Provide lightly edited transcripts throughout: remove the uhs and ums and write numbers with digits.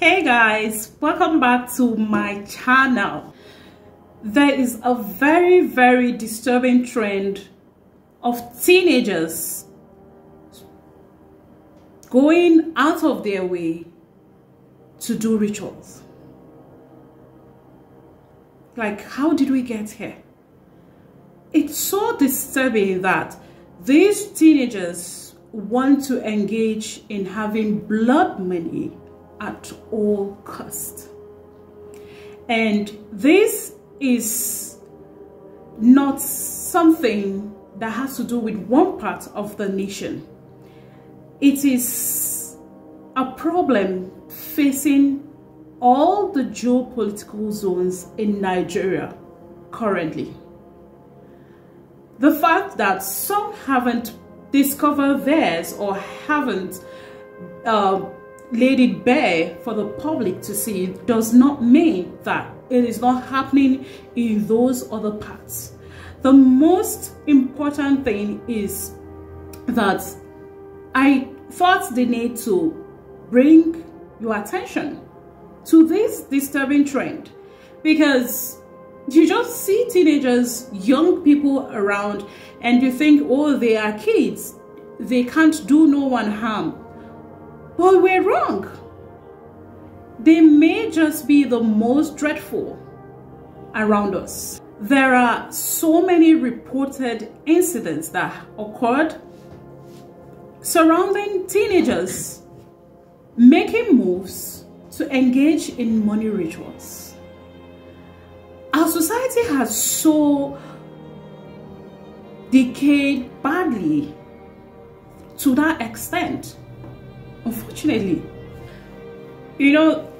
Hey guys, welcome back to my channel. There is a very disturbing trend of teenagers going out of their way to do rituals. Like, how did we get here? It's so disturbing that these teenagers want to engage in having blood money at all costs. And this is not something that has to do with one part of the nation. It is a problem facing all the geopolitical zones in Nigeria currently. The fact that some haven't discovered theirs or haven't laid it bare for the public to see does not mean that it is not happening in those other parts. The most important thing is that I thought they need to bring your attention to this disturbing trend, because you just see teenagers, young people around, and you think, oh, they are kids, they can't do no one harm. Well, we're wrong. They may just be the most dreadful around us. There are so many reported incidents that occurred surrounding teenagers making moves to engage in money rituals. Our society has so decayed badly to that extent. Unfortunately, you know,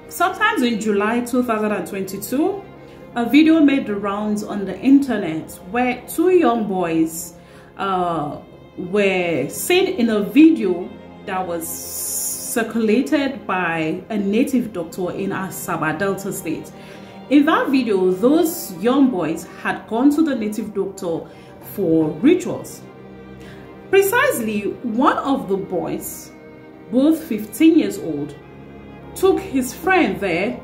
sometimes in July 2022, a video made the rounds on the internet where two young boys were seen in a video that was circulated by a native doctor in Asaba, Delta State. In that video, those young boys had gone to the native doctor for rituals. Precisely, one of the boys, both 15 years old, took his friend there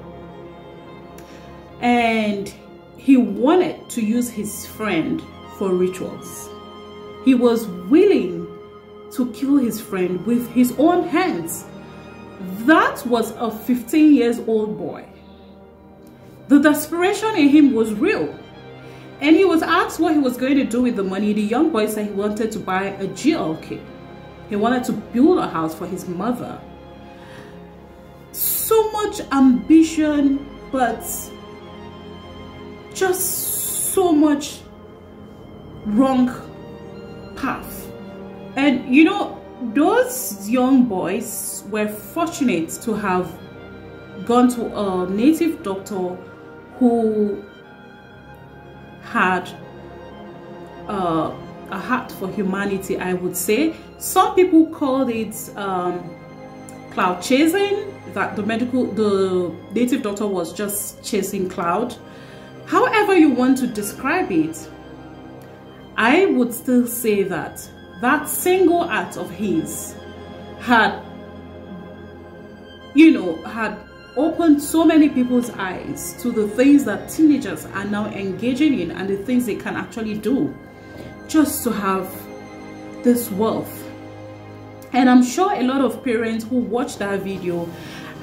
and he wanted to use his friend for rituals. He was willing to kill his friend with his own hands. That was a 15 years old boy. The desperation in him was real. And he was asked what he was going to do with the money. The young boy said he wanted to buy a GLK. He wanted to build a house for his mother. So much ambition, but just so much wrong path. And you know, those young boys were fortunate to have gone to a native doctor who had a heart for humanity, I would say. Some people called it cloud chasing, that the native doctor was just chasing cloud. However you want to describe it, I would still say that that single act of his had, you know, had opened so many people's eyes to the things that teenagers are now engaging in and the things they can actually do just to have this wealth. And I'm sure a lot of parents who watched that video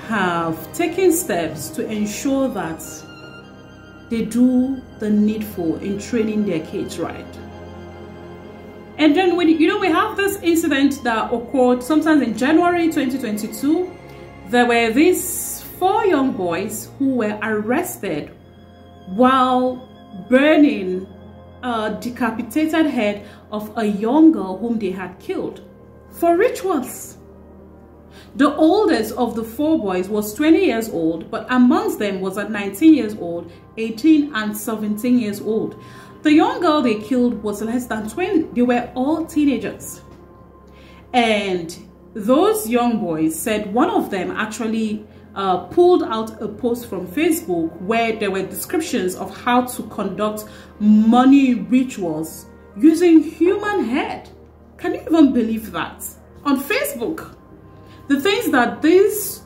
have taken steps to ensure that they do the needful in training their kids right. And then when you know, we have this incident that occurred sometime in January 2022. There were these 4 young boys who were arrested while burning a decapitated head of a young girl whom they had killed for rituals. The oldest of the 4 boys was 20 years old, but amongst them was at 19 years old, 18 and 17 years old. The young girl they killed was less than 20. They were all teenagers. And those young boys said one of them actually pulled out a post from Facebook where there were descriptions of how to conduct money rituals using human head. Can you even believe that? On Facebook, the things that these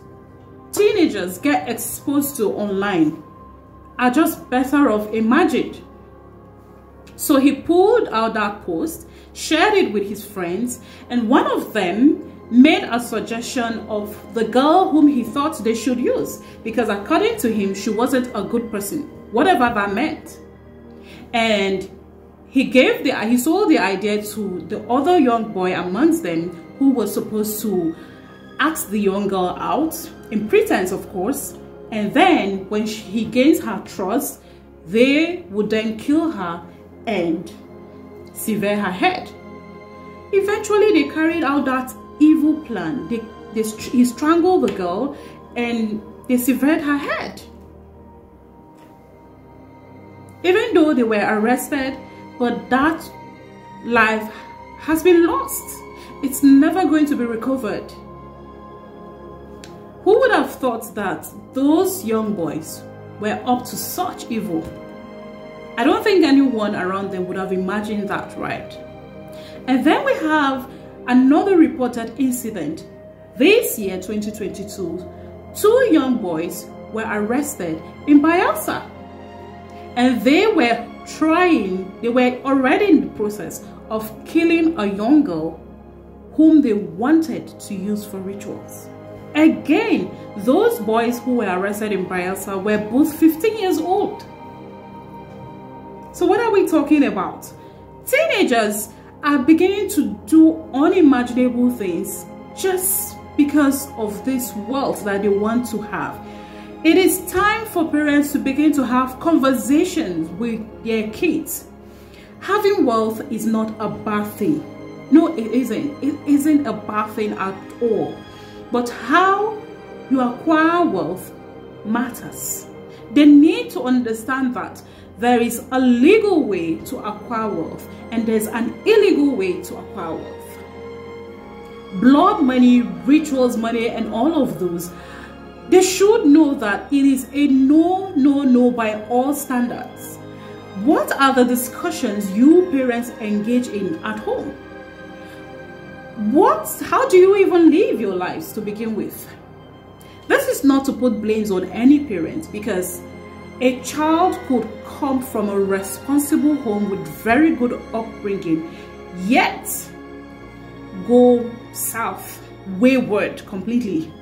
teenagers teenagers get exposed to online are just better off imagined. So he pulled out that post, shared it with his friends, and one of them made a suggestion of the girl whom he thought they should use, because according to him, she wasn't a good person, whatever that meant. And he sold the idea to the other young boy amongst them, who was supposed to ask the young girl out, in pretense of course, and then when he gains her trust, they would then kill her and sever her head. Eventually they carried out that evil plan. He strangled the girl and they severed her head. Even though they were arrested, but that life has been lost. It's never going to be recovered. Who would have thought that those young boys were up to such evil? I don't think anyone around them would have imagined that, right? And then we have another reported incident. This year, 2022, 2 young boys were arrested in Bayelsa. And they were already in the process of killing a young girl whom they wanted to use for rituals. Again, those boys who were arrested in Bayelsa were both 15 years old. So what are we talking about? Teenagers are beginning to do unimaginable things just because of this wealth that they want to have. It is time for parents to begin to have conversations with their kids. Having wealth is not a bad thing. No, it isn't. It isn't a bad thing at all. But how you acquire wealth matters. They need to understand that there is a legal way to acquire wealth and there's an illegal way to acquire wealth. Blood money, rituals money, and all of those, they should know that it is a no by all standards. What are the discussions you parents engage in at home? How do you even live your lives to begin with? This is not to put blames on any parent, because a child could come from a responsible home with very good upbringing, yet go south, wayward completely.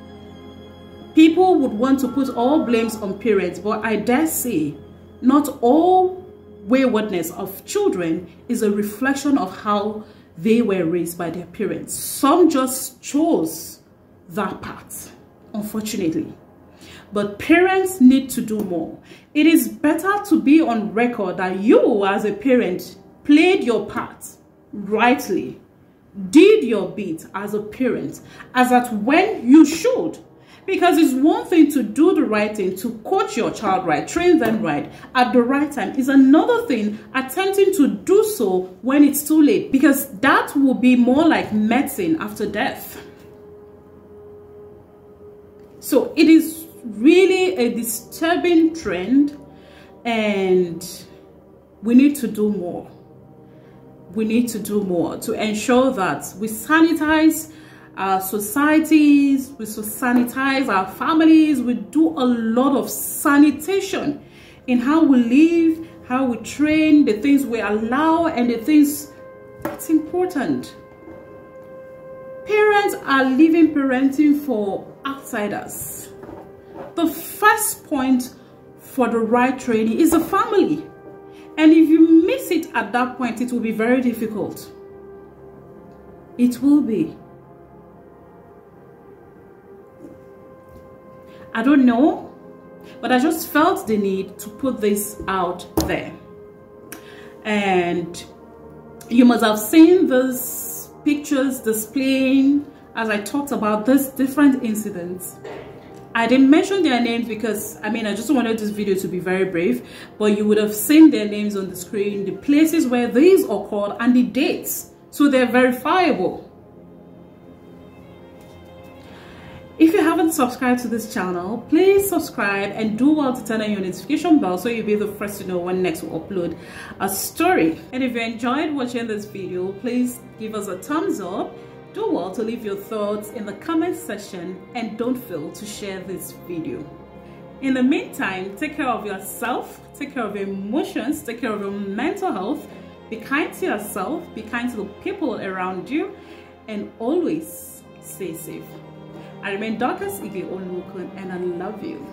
People would want to put all blames on parents, but I dare say not all waywardness of children is a reflection of how they were raised by their parents. Some just chose that path, unfortunately. But parents need to do more. It is better to be on record that you as a parent played your part rightly, did your bit as a parent, as at when you should. Because it's one thing to do the right thing, to coach your child right, train them right at the right time. It's another thing attempting to do so when it's too late, because that will be more like medicine after death. So it is really a disturbing trend, and we need to do more. We need to do more to ensure that we sanitize our societies, we sanitize our families, we do a lot of sanitation in how we live, how we train, the things we allow, and the things that's important. Parents are leaving parenting for outsiders. The first point for the right training is the family. And if you miss it at that point, it will be very difficult. It will be. I don't know, but I just felt the need to put this out there. And you must have seen these pictures displaying, as I talked about these different incidents. I didn't mention their names because, I just wanted this video to be very brief, but you would have seen their names on the screen, the places where these occurred, and the dates, so they're verifiable. If you haven't subscribed to this channel, please subscribe and do well to turn on your notification bell so you'll be the first to know when next we upload a story. And if you enjoyed watching this video, please give us a thumbs up Do well to leave your thoughts in the comment section and don't fail to share this video. In the meantime, take care of yourself, take care of your emotions, take care of your mental health. Be kind to yourself, be kind to the people around you, and always stay safe. I remain Dorcas Ige Olukun, and I love you.